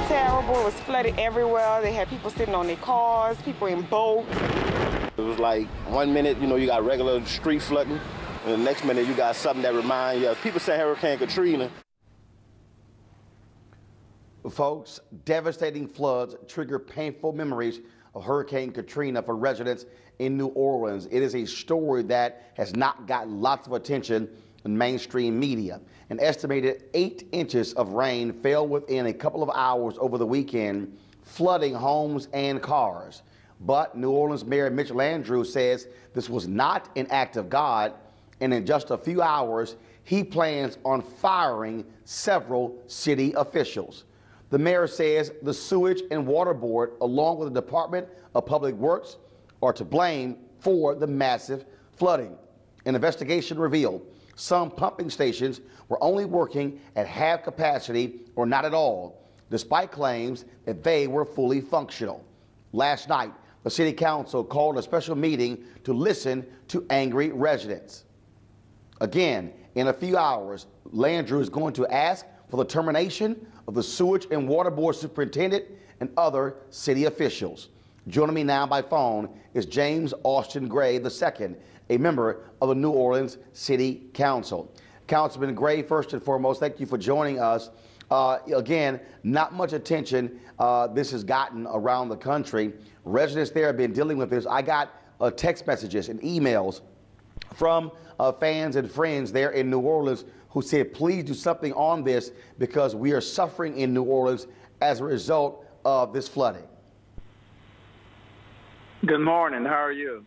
terrible. It was flooded everywhere. They had people sitting on their cars, people in boats. It was like 1 minute, you got regular street flooding, and the next minute you got something that reminds you of, people say Hurricane Katrina. Folks, devastating floods trigger painful memories of Hurricane Katrina for residents in New Orleans. It is a story that has not gotten lots of attention in mainstream media. An estimated 8 inches of rain fell within a couple of hours over the weekend, flooding homes and cars. But New Orleans Mayor Mitch Landrieu says this was not an act of God, and in just a few hours, he plans on firing several city officials. The mayor says the Sewage and Water Board, along with the Department of Public Works, are to blame for the massive flooding. An investigation revealed some pumping stations were only working at half capacity or not at all, despite claims that they were fully functional. Last night, the city council called a special meeting to listen to angry residents. Again, in a few hours, Landrieu is going to ask for the termination of the Sewage and Water Board superintendent and other city officials. Joining me now by phone is James Austin Gray II, a member of the New Orleans City Council. Councilman Gray, first and foremost, thank you for joining us. Again, not much attention this has gotten around the country. Residents there have been dealing with this. I got text messages and emails from fans and friends there in New Orleans who said, please do something on this because we are suffering in New Orleans as a result of this flooding. Good morning. How are you?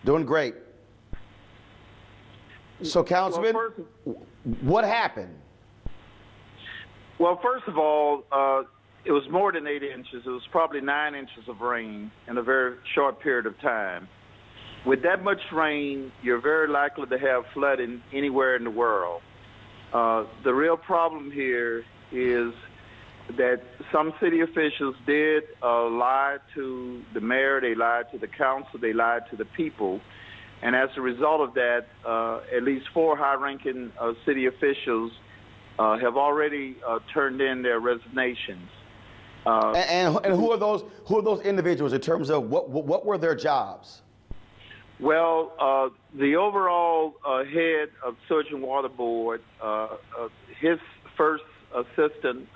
Doing great. So, Councilman, what happened? Well, first of all, it was more than 8 inches. It was probably 9 inches of rain in a very short period of time. With that much rain, you're very likely to have flooding anywhere in the world. The real problem here is that some city officials did lie to the mayor, they lied to the council, they lied to the people. And as a result of that, at least 4 high-ranking city officials have already turned in their resignations. And who are those individuals in terms of what were their jobs? Well, the overall head of Sewage and Water Board, his first assistant,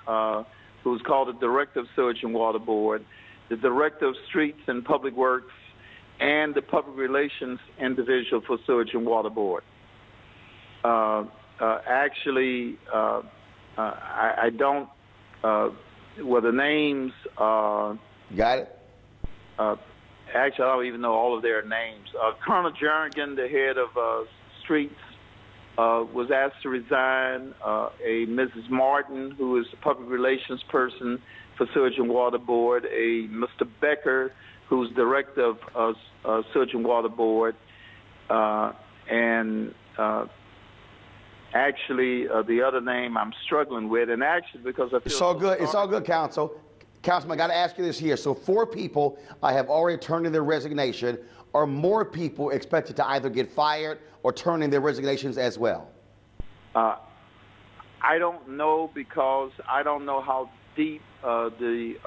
who's called the Director of Sewage and Water Board, the Director of Streets and Public Works, and the Public Relations individual for Sewage and Water Board. Actually, I don't, well, the names... Got it. Actually, I don't even know all of their names. Colonel Jernigan, the head of Streets, was asked to resign. A Mrs. Martin, who is the public relations person for Sewage and Water Board. A Mr. Becker, who's director of Sewage and Water Board. And actually, the other name I'm struggling with, and actually because I feel it's all good. It's all good, Council. Councilman, I got to ask you this here. So 4 people have already turned in their resignation. Are more people expected to either get fired or turn in their resignations as well? I don't know because I don't know how deep the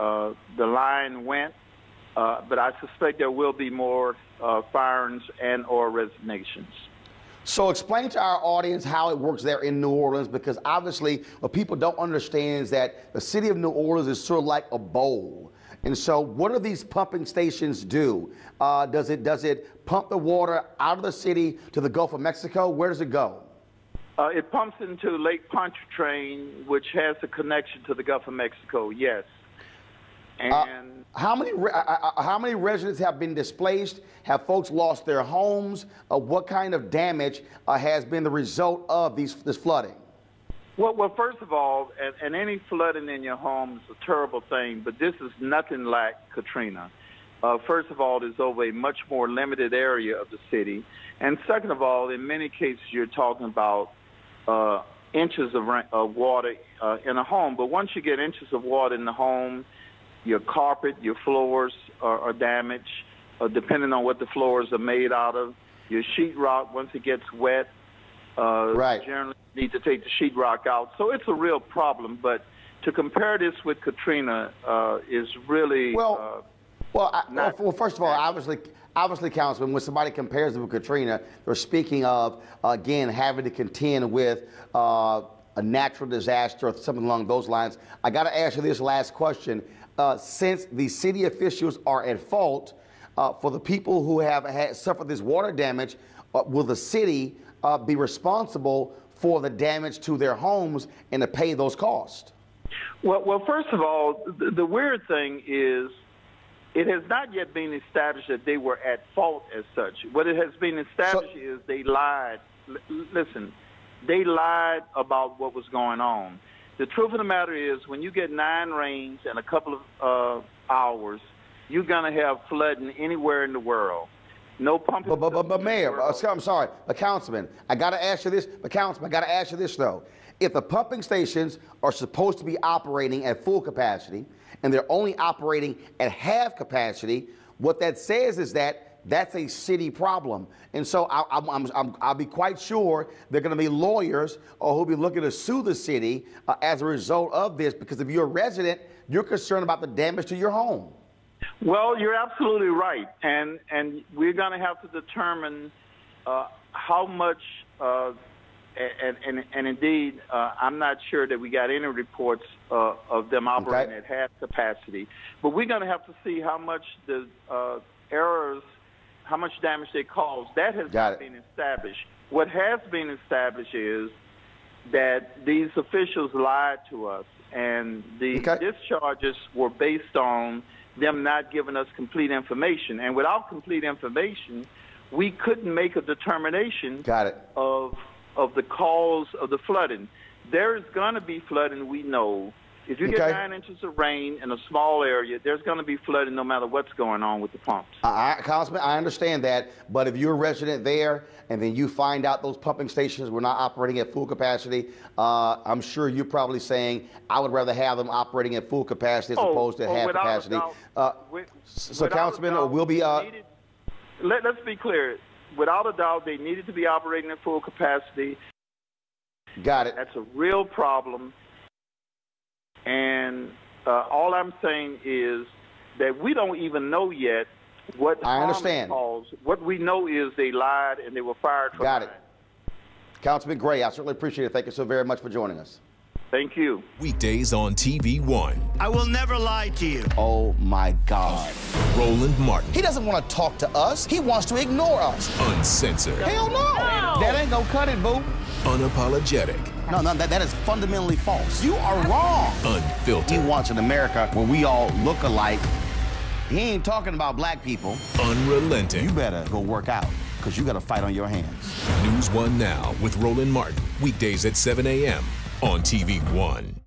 line went, but I suspect there will be more firings and or resignations. So explain to our audience how it works there in New Orleans, because obviously what people don't understand is that the city of New Orleans is sort of like a bowl. And so what do these pumping stations do? Does it pump the water out of the city to the Gulf of Mexico? Where does it go? It pumps into Lake Pontchartrain, which has a connection to the Gulf of Mexico, yes. And how many residents have been displaced? Have folks lost their homes? What kind of damage has been the result of this flooding? Well, first of all, and any flooding in your home is a terrible thing, but this is nothing like Katrina. First of all, it's over a much more limited area of the city. And second of all, in many cases, you're talking about inches of water in a home. But once you get inches of water in the home, your carpet, your floors are damaged, depending on what the floors are made out of. Your sheetrock, once it gets wet, right. generally need to take the sheetrock out. So it's a real problem. But to compare this with Katrina is really well, first of all, obviously, Councilman, when somebody compares it with Katrina, they're speaking of, again, having to contend with a natural disaster or something along those lines. I got to ask you this last question. Since the city officials are at fault for the people who have suffered this water damage, will the city be responsible for the damage to their homes and to pay those costs? Well, first of all, the weird thing is it has not yet been established that they were at fault as such. What it has been established is they lied. Listen, they lied about what was going on. The truth of the matter is when you get 9 rains in a couple of hours, you're going to have flooding anywhere in the world. No pumping. But Mayor, I'm sorry, but Councilman, I got to ask you this. But Councilman, I got to ask you this though. If the pumping stations are supposed to be operating at full capacity and they're only operating at half capacity, what that says is that that's a city problem. And so I'll be quite sure there are going to be lawyers who'll be looking to sue the city as a result of this, because if you're a resident, you're concerned about the damage to your home. Well, you're absolutely right. And we're going to have to determine how much, and indeed, I'm not sure that we got any reports of them operating at half capacity. But we're going to have to see how much the errors, how much damage they caused. That has not been established. What has been established is that these officials lied to us, and the discharges were based on them not giving us complete information. And without complete information, we couldn't make a determination of the cause of the flooding. There is going to be flooding, we know. If you get 9 inches of rain in a small area, there's going to be flooding no matter what's going on with the pumps. Councilman, I understand that, but if you're a resident there and then you find out those pumping stations were not operating at full capacity, I'm sure you're probably saying, I would rather have them operating at full capacity as opposed to half capacity. So, Councilman, we'll be... Let's be clear. Without a doubt, they needed to be operating at full capacity. Got it. That's a real problem. And all I'm saying is that we don't even know yet what harm it caused. What we know is they lied and they were fired for lying. Got it. Councilman Gray, I certainly appreciate it. Thank you so very much for joining us. Thank you. Weekdays on TV One. I will never lie to you. Oh, my God. Roland Martin. He doesn't want to talk to us. He wants to ignore us. Uncensored. Hell no. That ain't gonna cut it, boo. Unapologetic. No, that is fundamentally false. You are wrong. Unfiltered. He wants an America where we all look alike. He ain't talking about black people. Unrelenting. You better go work out, because you got a fight on your hands. NewsOne Now with Roland Martin. Weekdays at 7 a.m. on TV One.